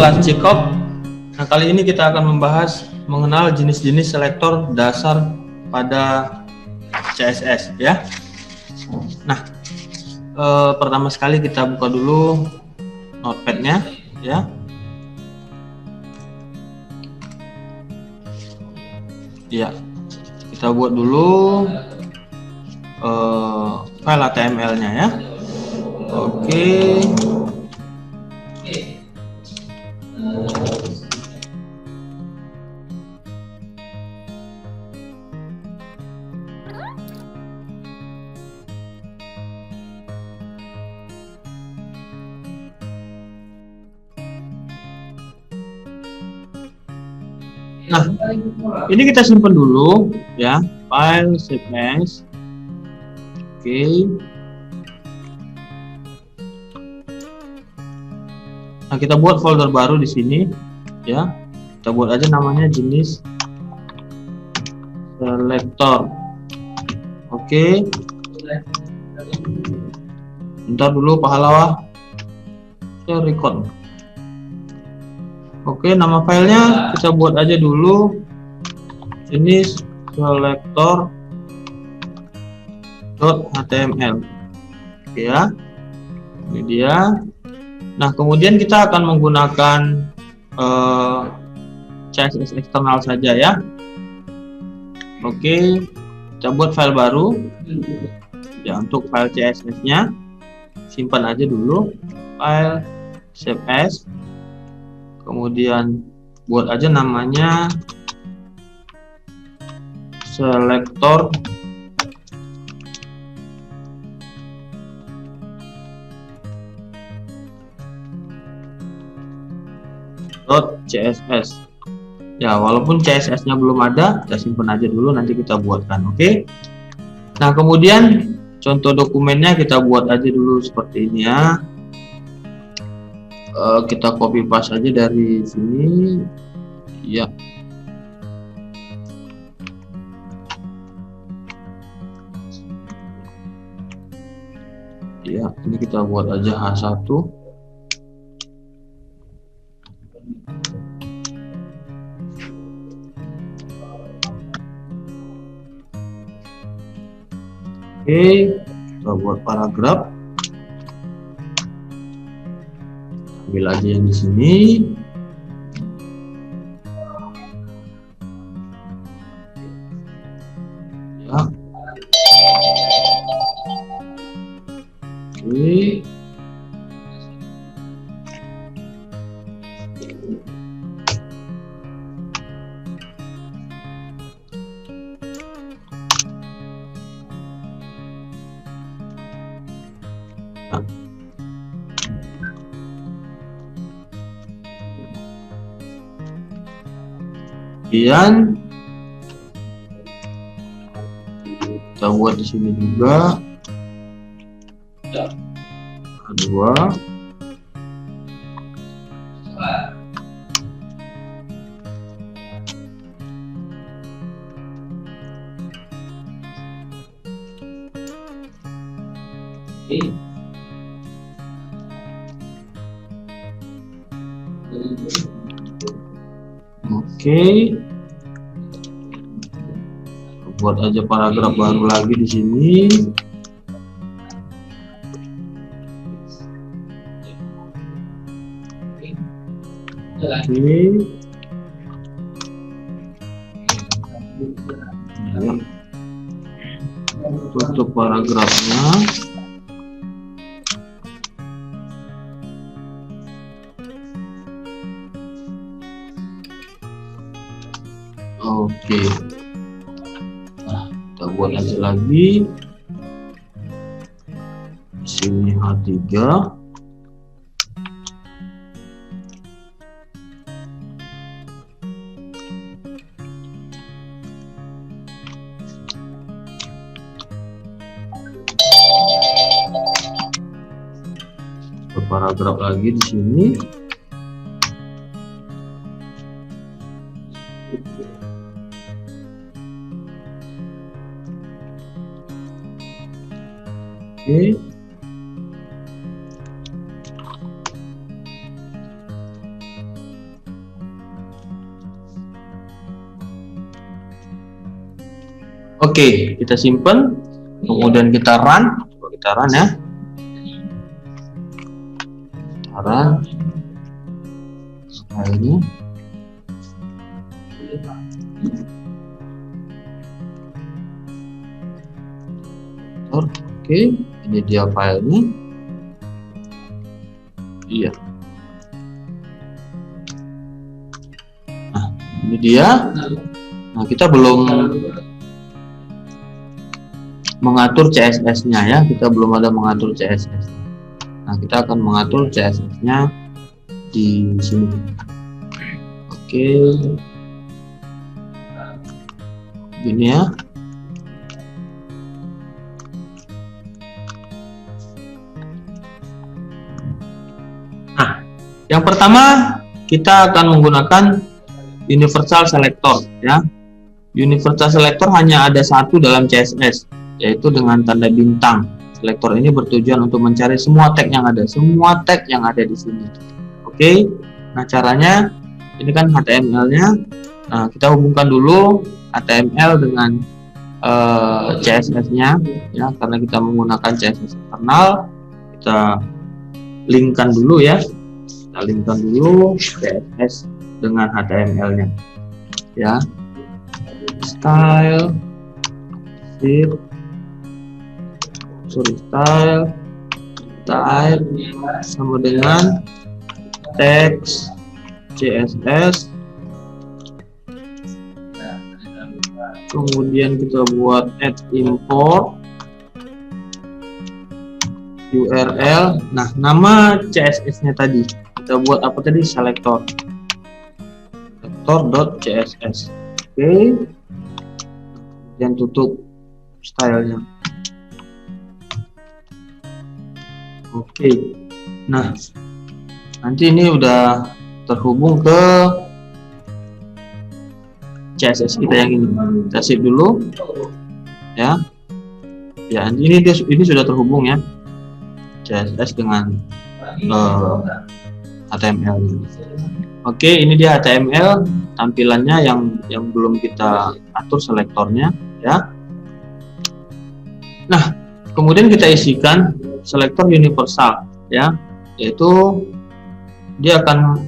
kelas Cikok. Nah, kali ini kita akan membahas mengenal jenis-jenis selektor dasar pada CSS ya. Nah, pertama sekali kita buka dulu notepad-nya ya. Ya, kita buat dulu file HTML-nya ya. Oke. Nah, ini kita simpan dulu ya, file save as. Oke. Nah, kita buat folder baru di sini ya. Kita buat aja namanya jenis selektor. Oke. Bentar dulu pahlawan. Saya record. Oke, nama filenya kita buat aja dulu jenis selektor.html. Oke ya, ini dia. Nah, kemudian kita akan menggunakan CSS eksternal saja ya. Oke, kita buat file baru ya. Untuk file CSS nya simpan aja dulu, file save as. Kemudian buat aja namanya selektor .css ya, walaupun CSS nya belum ada, kita simpan aja dulu, nanti kita buatkan. Oke. Nah, kemudian contoh dokumennya kita buat aja dulu seperti ini ya. Kita copy paste aja dari sini ya. Ya, ini kita buat aja H1. Oke, kita buat paragraf. Ambil aja yang di sini. Ya. Oke. Nah. Kemudian kita buat di sini juga kedua. Oke. Buat aja paragraf baru lagi di sini. Oke. Ya. Tutup paragrafnya. Oke. Nah, kita buat aja lagi. Di sini H3. Paragraf lagi di sini. Oke. Oke, kita simpan, kemudian kita run. Coba kita run ya. Kita run filenya. Oke, ini dia filenya. Iya. Nah, ini dia. Nah, kita belum mengatur CSS-nya ya, kita belum ada mengatur CSS. Nah, kita akan mengatur CSS-nya di sini. Oke, gini ya. Nah, yang pertama kita akan menggunakan universal selector ya. Universal selector hanya ada satu dalam CSS, yaitu dengan tanda bintang. Selector ini bertujuan untuk mencari semua tag yang ada, di sini. Oke, nah caranya ini kan HTML-nya. Nah, kita hubungkan dulu HTML dengan CSS-nya ya, karena kita menggunakan CSS internal. Kita linkkan dulu ya, kita linkkan dulu CSS dengan HTML-nya ya. Style type sama dengan text CSS, kemudian kita buat add import URL. Nah, nama CSS-nya tadi kita buat apa tadi? selector.css. Oke, dan tutup stylenya. Oke, nah nanti ini udah terhubung ke CSS kita yang ini. Kita save dulu ya. Ya, ini sudah terhubung ya, CSS dengan HTML. Oke, ini dia HTML tampilannya yang belum kita atur selektornya ya. Nah, kemudian kita isikan selektor universal ya, yaitu dia akan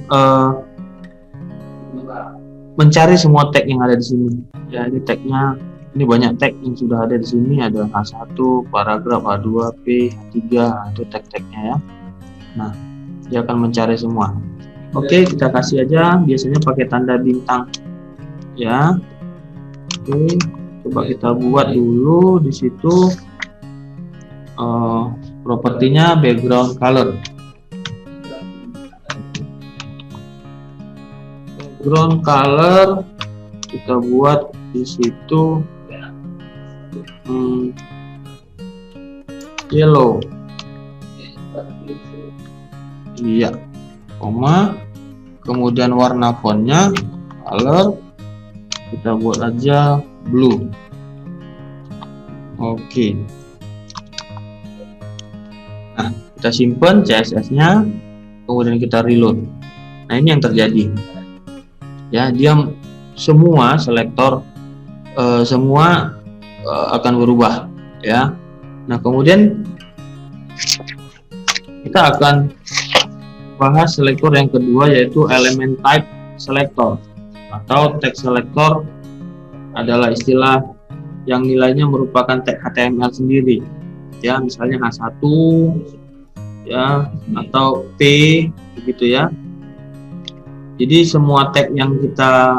mencari semua tag yang ada di sini ya. Ini tagnya, ini banyak tag yang sudah ada di sini, ada H1, paragraf, H2, P, H3, itu tag-tagnya ya. Nah, dia akan mencari semua. Oke, kita kasih aja biasanya pakai tanda bintang ya. Oke, coba kita buat dulu di situ propertinya background color. Background color kita buat di situ yellow. Iya, koma, kemudian warna fontnya color kita buat aja blue. Oke. Nah, kita simpan CSS-nya, kemudian kita reload. Nah, ini yang terjadi ya, dia semua selektor semua akan berubah ya. Nah, kemudian kita akan bahas selektor yang kedua, yaitu element type selector atau text selector. Adalah istilah yang nilainya merupakan tag HTML sendiri ya, misalnya H1 ya atau P begitu ya. Jadi semua tag yang kita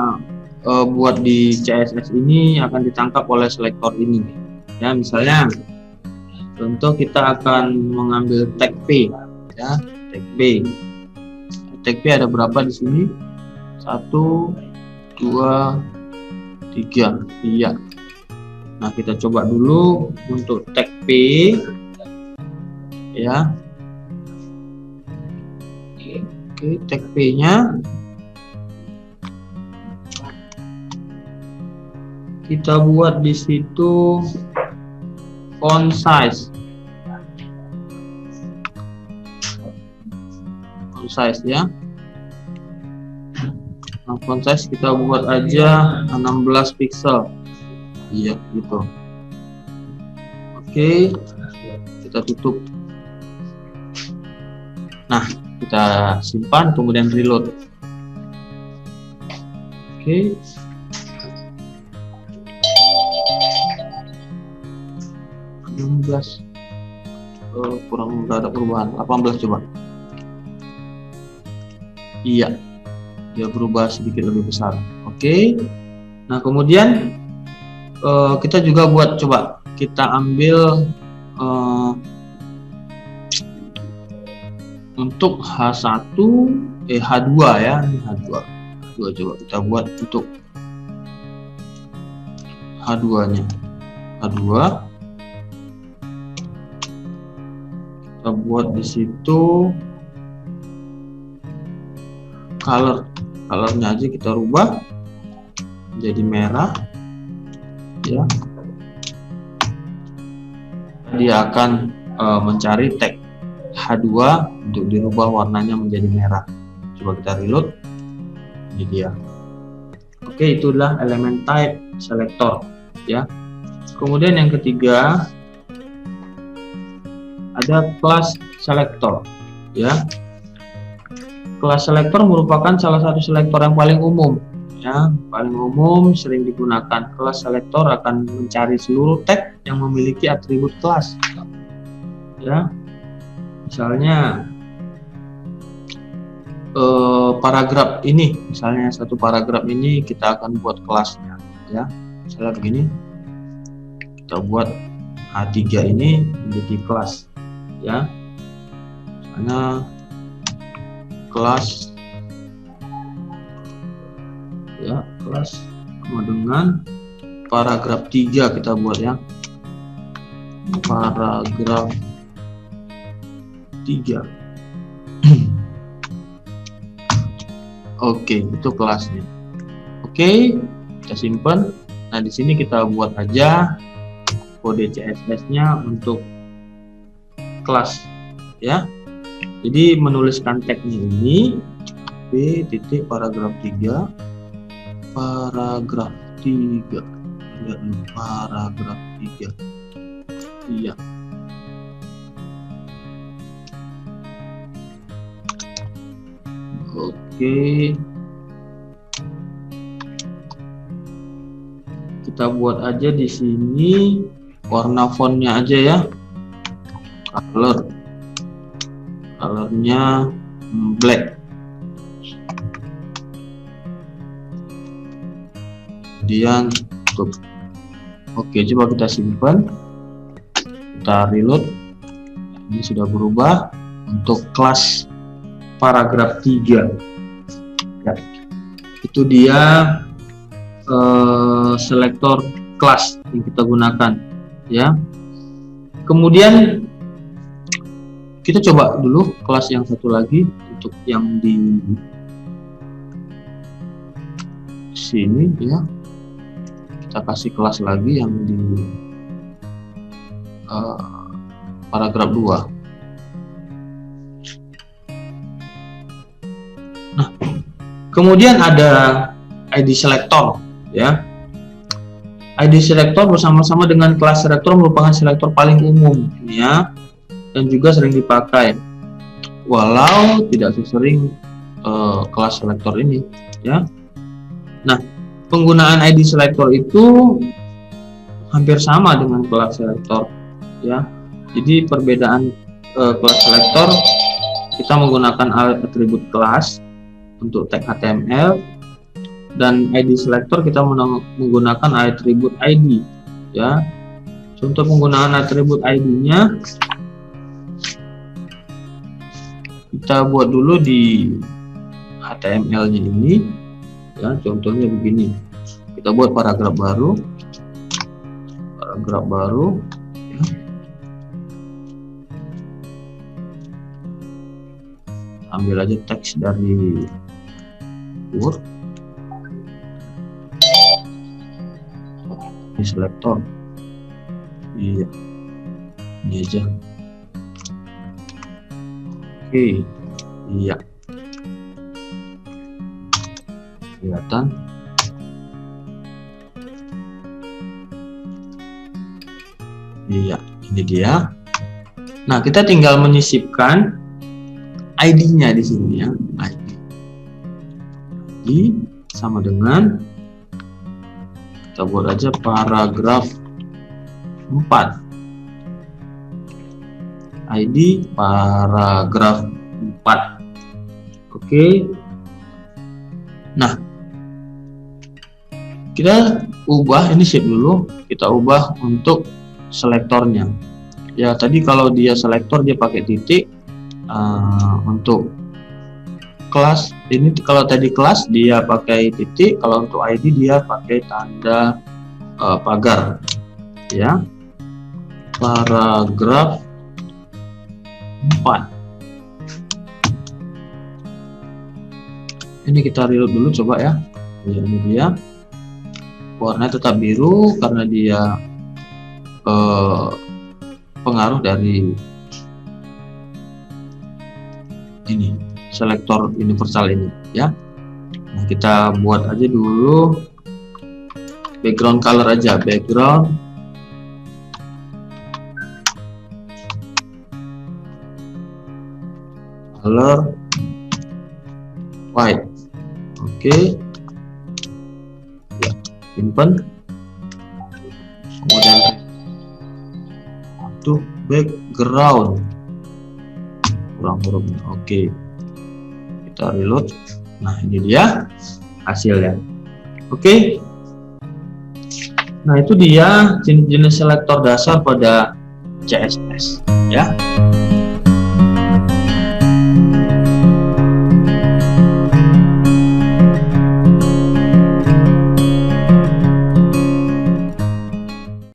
buat di CSS ini akan ditangkap oleh selektor ini ya. Misalnya contoh, kita akan mengambil tag P ya, tag P. Tag P ada berapa di sini? 1, 2, 3. Iya. Nah, kita coba dulu untuk tag P ya. Oke, tag P-nya kita buat di situ font size. Size ya. Nah, font size kita buat aja 16 pixel. Iya, gitu. Oke, kita tutup. Nah, kita simpan kemudian reload. Oke. Kurang, nggak ada perubahan. 18 coba. Iya, dia berubah sedikit lebih besar. Oke. Nah, kemudian kita juga buat, coba kita ambil untuk H1 H2 ya, ini H2 coba kita buat untuk H2 nya. H2 kita buat di situ colornya aja kita rubah jadi merah ya. Dia akan mencari tag H2 untuk dirubah warnanya menjadi merah. Coba kita reload, ini dia. Oke, itulah elemen type selector ya. Kemudian yang ketiga ada class selector ya. Class selector merupakan salah satu selektor yang paling umum ya, paling umum sering digunakan. Class selector akan mencari seluruh tag yang memiliki atribut kelas ya. Misalnya paragraf ini, misalnya satu paragraf ini kita akan buat kelasnya ya. Misalnya begini, kita buat H3 ini menjadi kelas ya. Misalnya kelas ya, kelas sama dengan paragraf 3 kita buat ya, paragraf 3. Oke, itu kelasnya. Oke, kita simpan. Nah, di sini kita buat aja kode CSS-nya untuk kelas ya. Jadi menuliskan tagnya ini p titik paragraf 3 paragraf 3 paragraf 3 iya. Oke, kita buat aja di sini warna fontnya aja ya, colornya black. Kemudian tutup. Oke, coba kita simpan, kita reload. Ini sudah berubah untuk kelas paragraf 3 ya. Itu dia selektor kelas yang kita gunakan ya. Kemudian kita coba dulu kelas yang satu lagi untuk yang di sini ya. Kita kasih kelas lagi yang di paragraf 2. Nah, kemudian ada ID selector ya. ID selector bersama-sama dengan kelas selector merupakan selektor paling umum ya, dan juga sering dipakai walau tidak sesering kelas selector ini ya. Nah, penggunaan ID selector itu hampir sama dengan kelas selector ya. Jadi perbedaan kelas selector, kita menggunakan atribut kelas untuk tag HTML, dan ID selector kita menggunakan atribut ID ya. Contoh penggunaan atribut ID-nya kita buat dulu di HTML-nya ini ya. Contohnya begini, kita buat paragraf baru ya. Ambil aja teks dari Word, di selector iya, ini aja. Oke, iya, kelihatan. Iya, ini dia. Nah, kita tinggal menyisipkan ID-nya di sini ya. ID sama dengan, kita buat aja paragraf 4. ID paragraf 4. Oke. Nah, kita ubah ini shape dulu, kita ubah untuk selektornya. Ya, tadi kalau dia selektor dia pakai titik. Untuk kelas ini, kalau tadi kelas dia pakai titik, kalau untuk ID dia pakai tanda pagar ya. Paragraf 4. Ini kita reload dulu coba ya. Ini dia, warnanya tetap biru karena dia pengaruh dari ini selektor universal ini ya. Nah, kita buat aja dulu background color aja, background color white. Oke. Ya, simpan. Kemudian untuk background kurang hurufnya. Oke, kita reload. Nah, ini dia hasilnya. Oke. Nah, itu dia jenis-jenis selektor dasar pada CSS ya.